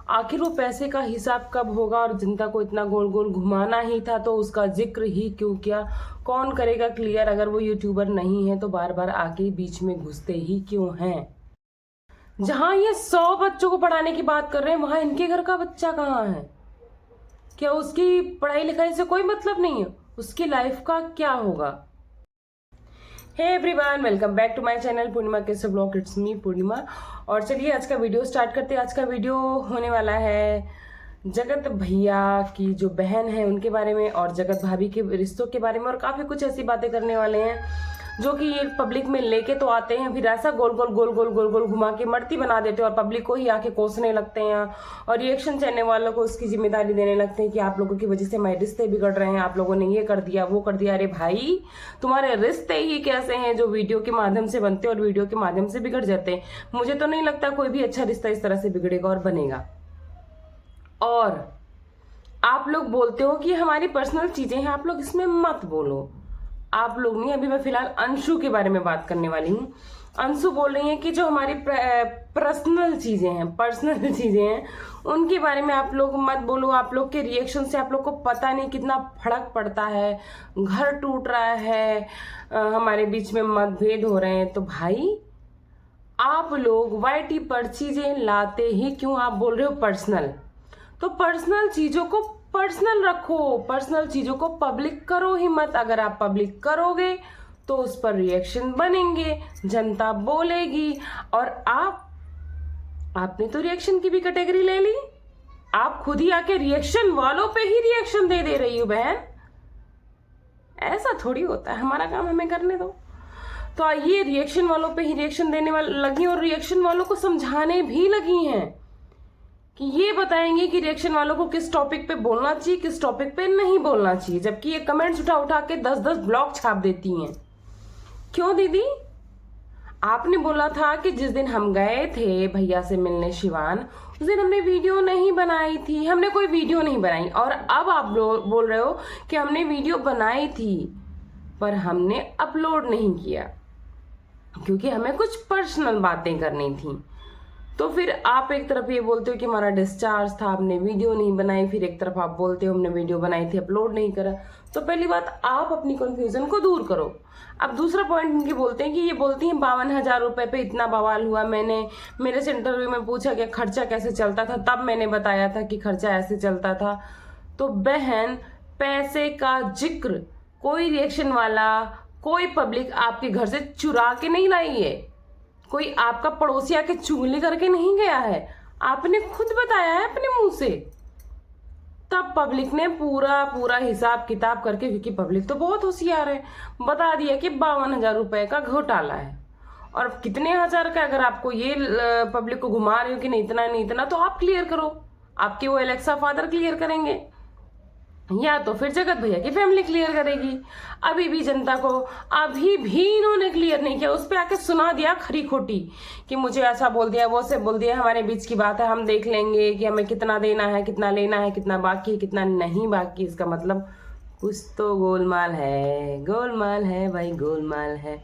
आखिर वो पैसे का हिसाब कब होगा, और जनता को इतना गोल गोल घुमाना ही था तो उसका जिक्र ही क्यों किया? कौन करेगा क्लियर? अगर वो यूट्यूबर नहीं है तो बार बार आके बीच में घुसते ही क्यों हैं? जहां ये 100 बच्चों को पढ़ाने की बात कर रहे हैं, वहां इनके घर का बच्चा कहाँ है? क्या उसकी पढ़ाई लिखाई से कोई मतलब नहीं है? उसकी लाइफ का क्या होगा? Hey everyone, welcome back to my channel Purnima कैसे ब्लॉग। इट्स मी पूर्णिमा। और चलिए आज का वीडियो स्टार्ट करते हैं। आज का वीडियो होने वाला है जगत भैया की जो बहन है उनके बारे में, और जगत भाभी के रिश्तों के बारे में, और काफ़ी कुछ ऐसी बातें करने वाले हैं जो कि ये पब्लिक में लेके तो आते हैं, फिर ऐसा गोल गोल गोल गोल गोल गोल घुमा के मड़ती बना देते हैं और पब्लिक को ही आके कोसने लगते हैं और रिएक्शन चैनल वालों को उसकी जिम्मेदारी देने लगते हैं कि आप लोगों की वजह से हमारे रिश्ते बिगड़ रहे हैं, आप लोगों ने ये कर दिया वो कर दिया। अरे भाई, तुम्हारे रिश्ते ही कैसे हैं जो वीडियो के माध्यम से बनते हैं और वीडियो के माध्यम से बिगड़ जाते हैं? मुझे तो नहीं लगता कोई भी अच्छा रिश्ता इस तरह से बिगड़ेगा और बनेगा। और आप लोग बोलते हो कि हमारी पर्सनल चीजें हैं, आप लोग इसमें मत बोलो। आप लोग नहीं, अभी मैं फिलहाल अंशु के बारे में बात करने वाली हूँ। अंशु बोल रही है कि जो हमारी पर्सनल चीजें हैं उनके बारे में आप लोग मत बोलो। आप लोग के रिएक्शन से आप लोग को पता नहीं कितना फर्क पड़ता है, घर टूट रहा है, हमारे बीच में मतभेद हो रहे हैं। तो भाई, आप लोग वाईटी पर चीजें लाते ही क्यों? आप बोल रहे हो पर्सनल, तो पर्सनल चीजों को पर्सनल रखो, पर्सनल चीजों को पब्लिक करो ही मत। अगर आप पब्लिक करोगे तो उस पर रिएक्शन बनेंगे, जनता बोलेगी, और आपने तो रिएक्शन की भी कैटेगरी ले ली। आप खुद ही आके रिएक्शन वालों पे ही रिएक्शन दे रही हो बहन। ऐसा थोड़ी होता है, हमारा काम हमें करने दो। तो ये रिएक्शन वालों पे ही रिएक्शन देने वाली लगी, और रिएक्शन वालों को समझाने भी लगी हैं कि ये बताएंगे कि रिएक्शन वालों को किस टॉपिक पे बोलना चाहिए, किस टॉपिक पे नहीं बोलना चाहिए, जबकि ये कमेंट्स उठा उठा के 10-10 ब्लॉग छाप देती हैं। क्यों दीदी? आपने बोला था कि जिस दिन हम गए थे भैया से मिलने शिवान, उस दिन हमने वीडियो नहीं बनाई थी। हमने कोई वीडियो नहीं बनाई, और अब आप बोल रहे हो कि हमने वीडियो बनाई थी पर हमने अपलोड नहीं किया क्योंकि हमें कुछ पर्सनल बातें करनी थी। तो फिर आप एक तरफ ये बोलते हो कि हमारा डिस्चार्ज था, हमने वीडियो नहीं बनाई, फिर एक तरफ आप बोलते हो हमने वीडियो बनाई थी, अपलोड नहीं करा। तो पहली बात, आप अपनी कंफ्यूजन को दूर करो। अब दूसरा पॉइंट इनके बोलते हैं कि ये बोलती हैं 52,000 रुपए पे इतना बवाल हुआ। मेरे से इंटरव्यू में पूछा कि खर्चा कैसे चलता था, तब मैंने बताया था कि खर्चा ऐसे चलता था। तो बहन, पैसे का जिक्र कोई रिएक्शन वाला, कोई पब्लिक आपके घर से चुरा के नहीं लाई है, कोई आपका पड़ोसी आके चुगली करके नहीं गया है, आपने खुद बताया है अपने मुंह से। तब पब्लिक ने पूरा हिसाब किताब करके, क्योंकि पब्लिक तो बहुत होशियार है, बता दिया कि 52,000 रुपए का घोटाला है। और कितने हजार का, अगर आपको ये पब्लिक को घुमा रहे हो कि नहीं इतना, तो आप क्लियर करो। आपके वो एलेक्सा फादर क्लियर करेंगे, या तो फिर जगत भैया की फैमिली क्लियर करेगी। अभी भी जनता को अभी भी इन्होंने क्लियर नहीं किया, उस पर आके सुना दिया खरी खोटी कि मुझे ऐसा बोल दिया, वो से बोल दिया, हमारे बीच की बात है, हम देख लेंगे कि हमें कितना देना है, कितना लेना है, कितना बाकी, कितना नहीं बाकी। इसका मतलब कुछ तो गोलमाल है भाई, गोलमाल है।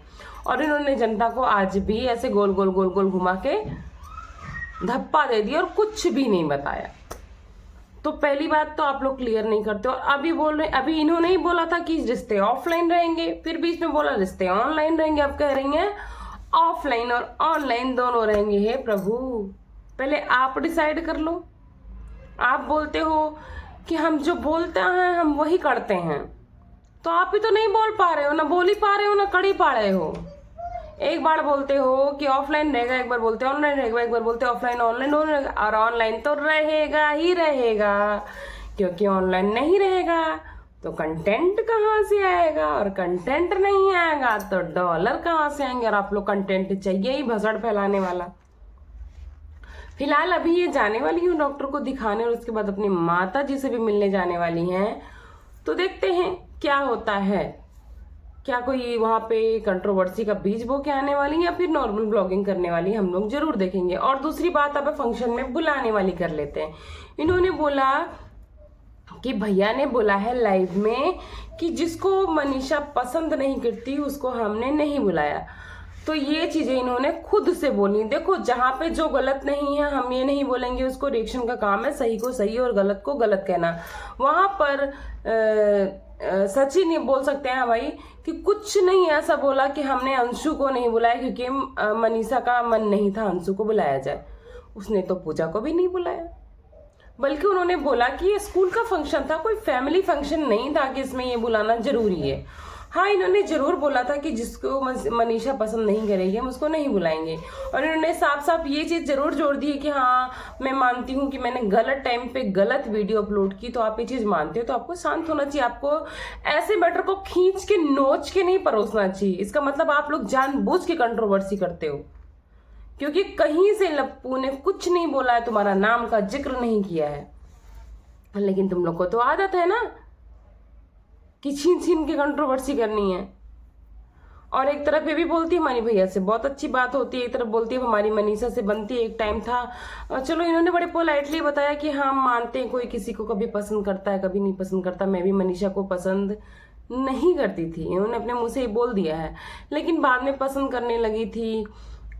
और इन्होंने जनता को आज भी ऐसे गोल गोल गोल गोल घुमा के धप्पा दे दिया और कुछ भी नहीं बताया। तो पहली बात तो आप लोग क्लियर नहीं करते। और अभी बोल रहे, अभी इन्होंने ही बोला था कि रिश्ते ऑफलाइन रहेंगे, फिर बीच में बोला रिश्ते ऑनलाइन रहेंगे, अब कह रही हैं ऑफलाइन और ऑनलाइन दोनों रहेंगे। हे प्रभु, पहले आप डिसाइड कर लो। आप बोलते हो कि हम जो बोलते हैं हम वही करते हैं, तो आप ही तो नहीं बोल पा रहे हो, ना बोल ही पा रहे हो, ना कर ही पा रहे हो। एक बार बोलते हो कि ऑफलाइन रहेगा, एक बार बोलते ऑनलाइन रहेगा, एक बार बोलते ऑफलाइन ऑनलाइन रहेगा, और ऑनलाइन तो रहेगा ही रहेगा, क्योंकि ऑनलाइन नहीं रहेगा तो कंटेंट कहाँ से आएगा, और कंटेंट नहीं आएगा तो डॉलर कहाँ से आएंगे। और आप लोग कंटेंट चाहिए ही भसड़ फैलाने वाला। फिलहाल अभी ये जाने वाली हूँ डॉक्टर को दिखाने, और उसके बाद अपनी माता जी से भी मिलने जाने वाली हैं। तो देखते हैं क्या होता है, क्या कोई वहां पे कंट्रोवर्सी का बीज बो के आने वाली, या फिर नॉर्मल ब्लॉगिंग करने वाली, हम लोग जरूर देखेंगे। और दूसरी बात, अब फंक्शन में बुलाने वाली कर लेते हैं। इन्होंने बोला कि भैया ने बोला है लाइव में कि जिसको मनीषा पसंद नहीं करती उसको हमने नहीं बुलाया। तो ये चीजें इन्होंने खुद से बोली। देखो, जहां पे जो गलत नहीं है हम ये नहीं बोलेंगे, उसको रिएक्शन का काम है सही को सही और गलत को गलत कहना। वहां पर सचिन ये बोल सकते हैं भाई कि कुछ नहीं ऐसा बोला कि हमने अंशु को नहीं बुलाया क्योंकि मनीषा का मन नहीं था अंशु को बुलाया जाए। उसने तो पूजा को भी नहीं बुलाया, बल्कि उन्होंने बोला कि ये स्कूल का फंक्शन था, कोई फैमिली फंक्शन नहीं था कि इसमें ये बुलाना जरूरी है। हाँ, इन्होंने जरूर बोला था कि जिसको मनीषा पसंद नहीं करेगी हम उसको नहीं बुलाएंगे, और इन्होंने साफ साफ ये चीज जरूर जोड़ दी है कि हाँ मैं मानती हूँ कि मैंने गलत टाइम पे गलत वीडियो अपलोड की, तो आप ये चीज मानते हो तो आपको शांत होना चाहिए। आपको ऐसे मैटर को खींच के नोच के नहीं परोसना चाहिए। इसका मतलब आप लोग जानबूझ के कंट्रोवर्सी करते हो, क्योंकि कहीं से लप्पू ने कुछ नहीं बोला है, तुम्हारा नाम का जिक्र नहीं किया है, लेकिन तुम लोग को तो आदत है ना कि छीन छीन के कंट्रोवर्सी करनी है। और एक तरफ ये भी बोलती है हमारी भैया से बहुत अच्छी बात होती है, एक तरफ बोलती है हमारी मनीषा से बनती है। एक टाइम था, चलो इन्होंने बड़े पोलाइटली बताया कि हाँ मानते हैं कोई किसी को कभी पसंद करता है कभी नहीं पसंद करता। मैं भी मनीषा को पसंद नहीं करती थी, इन्होंने अपने मुंह से ही बोल दिया है, लेकिन बाद में पसंद करने लगी थी।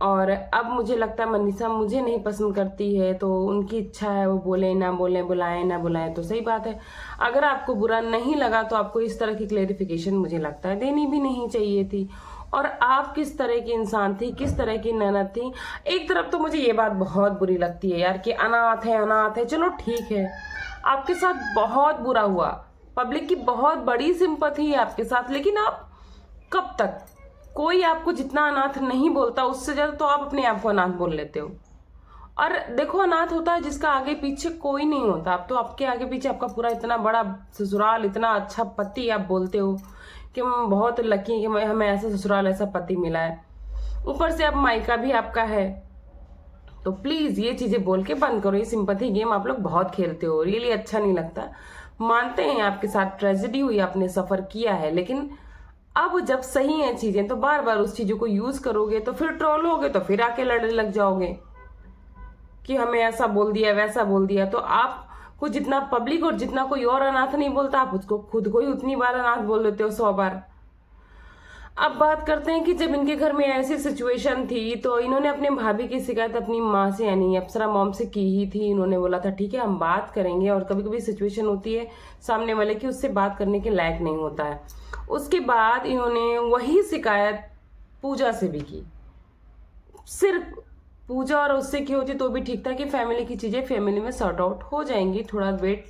और अब मुझे लगता है मनीषा मुझे नहीं पसंद करती है, तो उनकी इच्छा है वो बोले ना बोले, बुलाए ना बुलाए, तो सही बात है। अगर आपको बुरा नहीं लगा तो आपको इस तरह की क्लेरिफिकेशन मुझे लगता है देनी भी नहीं चाहिए थी। और आप किस तरह की इंसान थी, किस तरह की ननद थी। एक तरफ तो मुझे ये बात बहुत बुरी लगती है यार कि अनाथ है, चलो ठीक है आपके साथ बहुत बुरा हुआ, पब्लिक की बहुत बड़ी सिंपैथी है आपके साथ, लेकिन आप कब तक, कोई आपको जितना अनाथ नहीं बोलता उससे ज्यादा तो आप अपने आप को अनाथ बोल लेते हो। और देखो, अनाथ होता है जिसका आगे पीछे कोई नहीं होता। अब तो आपके आगे पीछे आपका पूरा इतना बड़ा ससुराल, इतना अच्छा पति, आप बोलते हो कि हम बहुत लकी हैं कि हमें ऐसा ससुराल ऐसा पति मिला है, ऊपर से अब मायका भी आपका है। तो प्लीज ये चीजें बोल के बंद करो, ये सिंपैथी गेम आप लोग बहुत खेलते हो, रियली अच्छा नहीं लगता। मानते हैं आपके साथ ट्रेजेडी हुई, आपने सफर किया है, लेकिन अब जब सही है चीजें तो बार बार उस चीजों को यूज करोगे तो फिर ट्रोल होगे, तो फिर आके लड़ने लग जाओगे कि हमें ऐसा बोल दिया वैसा बोल दिया। तो आपको जितना पब्लिक और जितना कोई और अनाथ नहीं बोलता, आप उसको खुद को ही उतनी बार अनाथ बोल देते हो, 100 बार। अब बात करते हैं कि जब इनके घर में ऐसी सिचुएशन थी तो इन्होंने अपने भाभी की शिकायत अपनी माँ से यानी अप्सरा मॉम से की ही थी। इन्होंने बोला था ठीक है हम बात करेंगे, और कभी कभी सिचुएशन होती है सामने वाले की उससे बात करने के लायक नहीं होता है। उसके बाद इन्होंने वही शिकायत पूजा से भी की, सिर्फ पूजा और उससे की होती तो भी ठीक था कि फैमिली की चीजें फैमिली में सॉर्ट आउट हो जाएंगी, थोड़ा वेट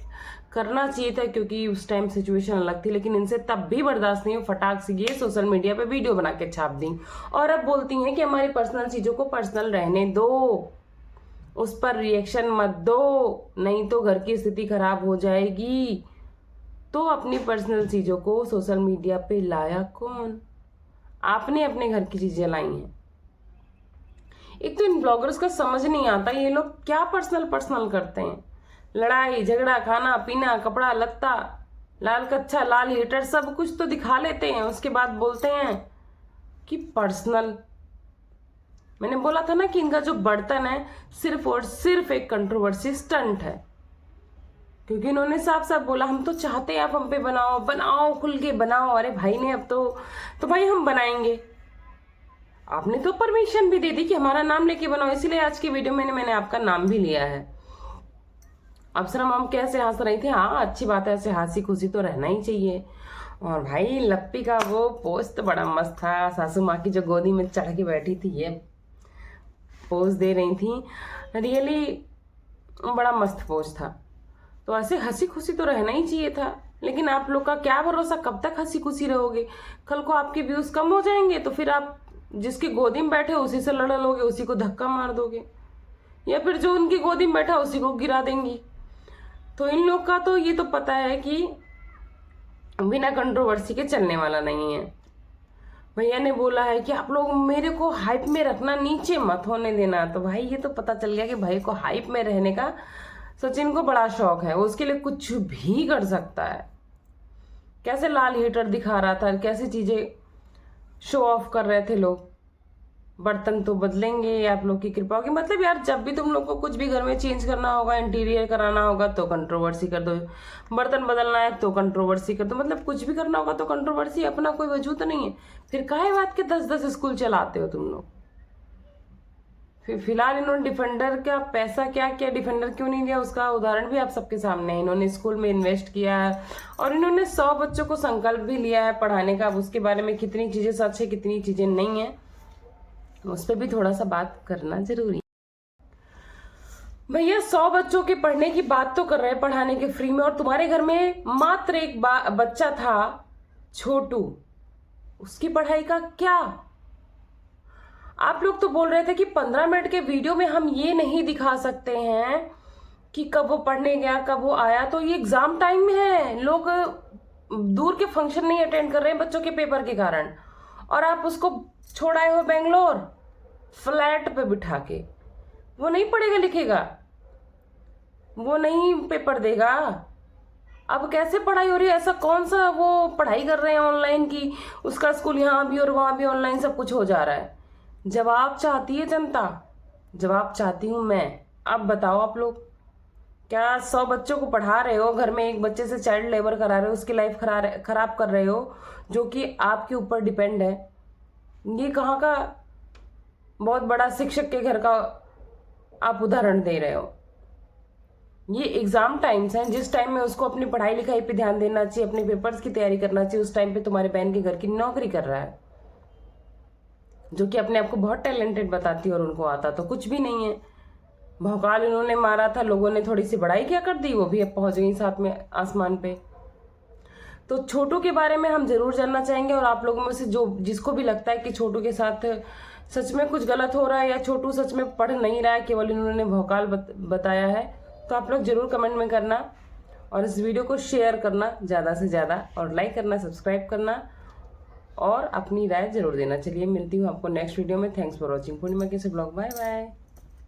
करना चाहिए था क्योंकि उस टाइम सिचुएशन अलग थी। लेकिन इनसे तब भी बर्दाश्त नहीं हो, फटाक से ये सोशल मीडिया पे वीडियो बना के छाप दी, और अब बोलती हैं कि हमारी पर्सनल चीजों को पर्सनल रहने दो, उस पर रिएक्शन मत दो, नहीं तो घर की स्थिति खराब हो जाएगी। तो अपनी पर्सनल चीजों को सोशल मीडिया पे लाया कौन? आपने अपने घर की चीजें लाई हैं। एक तो इन ब्लॉगर्स का समझ नहीं आता ये लोग क्या पर्सनल करते हैं। लड़ाई झगड़ा, खाना पीना, कपड़ा लत्ता, लाल कच्छा, लाल हीटर, सब कुछ तो दिखा लेते हैं, उसके बाद बोलते हैं कि पर्सनल। मैंने बोला था ना कि इनका जो बर्तन है सिर्फ और सिर्फ एक कंट्रोवर्सी स्टंट है, क्योंकि इन्होंने साफ साफ बोला हम तो चाहते हैं आप हम पे बनाओ खुल के बनाओ। अरे भाई ने अब तो भाई हम बनाएंगे, आपने तो परमिशन भी दे दी कि हमारा नाम लेके बनाओ, इसीलिए आज की वीडियो में मैंने आपका नाम भी लिया है। अप्सरा मॉम कैसे हंस रही थी, हाँ अच्छी बात है, ऐसे हंसी खुशी तो रहना ही चाहिए। और भाई लप्पी का वो पोस्ट तो बड़ा मस्त था, सासू माँ की जो गोदी में चढ़ के बैठी थी ये पोज दे रही थी, रियली बड़ा मस्त पोज था। तो ऐसे हंसी खुशी तो रहना ही चाहिए था, लेकिन आप लोग का क्या भरोसा कब तक हंसी खुशी रहोगे। कल को आपके व्यूज कम हो जाएंगे तो फिर आप जिसकी गोदी में बैठे उसी से लड़ लोगे, उसी को धक्का मार दोगे, या फिर जो उनकी गोदी में बैठा उसी को गिरा देंगी। तो इन लोग का तो ये तो पता है कि बिना कंट्रोवर्सी के चलने वाला नहीं है। भैया ने बोला है कि आप लोग मेरे को हाइप में रखना, नीचे मत होने देना। तो भाई ये तो पता चल गया कि भाई को हाइप में रहने का सचिन को बड़ा शौक है, वो उसके लिए कुछ भी कर सकता है। कैसे लाल हीटर दिखा रहा था, कैसी चीजें शो ऑफ कर रहे थे लोग, बर्तन तो बदलेंगे, आप लोग की कृपा होगी। मतलब यार जब भी तुम लोग को कुछ भी घर में चेंज करना होगा, इंटीरियर कराना होगा तो कंट्रोवर्सी कर दो, बर्तन बदलना है तो कंट्रोवर्सी कर दो, मतलब कुछ भी करना होगा तो कंट्रोवर्सी, अपना कोई वजूद नहीं है। फिर काहे बात के 10-10 स्कूल चलाते हो तुम लोग। फिर फिलहाल इन्होंने डिफेंडर का पैसा क्या किया, डिफेंडर क्यों नहीं लिया, उसका उदाहरण भी आप सबके सामने है। इन्होंने स्कूल में इन्वेस्ट किया है और इन्होंने 100 बच्चों को संकल्प भी लिया है पढ़ाने का। अब उसके बारे में कितनी चीजें सच है कितनी चीजें नहीं है, उस पर भी थोड़ा सा बात करना जरूरी है। भैया 100 बच्चों के पढ़ने की बात तो कर रहे हैं पढ़ाने के फ्री में, और तुम्हारे घर में मात्र एक बच्चा था छोटू, उसकी पढ़ाई का क्या। आप लोग तो बोल रहे थे कि 15 मिनट के वीडियो में हम ये नहीं दिखा सकते हैं कि कब वो पढ़ने गया कब वो आया, तो ये एग्जाम टाइम में है, लोग दूर के फंक्शन नहीं अटेंड कर रहे हैं बच्चों के पेपर के कारण, और आप उसको छोड़ आए हो बेंगलोर फ्लैट पे बिठा के। वो नहीं पढ़ेगा लिखेगा, वो नहीं पेपर देगा। अब कैसे पढ़ाई हो रही है, ऐसा कौन सा वो पढ़ाई कर रहे हैं ऑनलाइन की उसका स्कूल यहाँ भी और वहां भी ऑनलाइन सब कुछ हो जा रहा है। जवाब चाहती है जनता, जवाब चाहती हूं मैं। अब बताओ आप लोग, क्या 100 बच्चों को पढ़ा रहे हो, घर में एक बच्चे से चाइल्ड लेबर करा रहे हो, उसकी लाइफ खराब कर रहे हो, जो कि आपके ऊपर डिपेंड है। ये कहाँ का बहुत बड़ा शिक्षक के घर का आप उदाहरण दे रहे हो। ये एग्जाम टाइम्स हैं, जिस टाइम में उसको अपनी पढ़ाई लिखाई पे ध्यान देना चाहिए, अपने पेपर्स की तैयारी करना चाहिए, उस टाइम पे तुम्हारे बहन के घर की नौकरी कर रहा है, जो कि अपने आप को बहुत टैलेंटेड बताती है और उनको आता तो कुछ भी नहीं है। भौकाल इन्होंने मारा था, लोगों ने थोड़ी सी बड़ाई क्या कर दी, वो भी अब पहुंच गई साथ में आसमान पे। तो छोटू के बारे में हम जरूर जानना चाहेंगे, और आप लोगों में से जो जिसको भी लगता है कि छोटू के साथ सच में कुछ गलत हो रहा है या छोटू सच में पढ़ नहीं रहा है, केवल इन्होंने भौकाल बताया है, तो आप लोग जरूर कमेंट में करना, और इस वीडियो को शेयर करना ज़्यादा से ज़्यादा, और लाइक करना, सब्सक्राइब करना, और अपनी राय जरूर देना। चलिए मिलती हूँ आपको नेक्स्ट वीडियो में। थैंक्स फॉर वॉचिंग पूर्णिमा के ब्लॉग। Bye bye.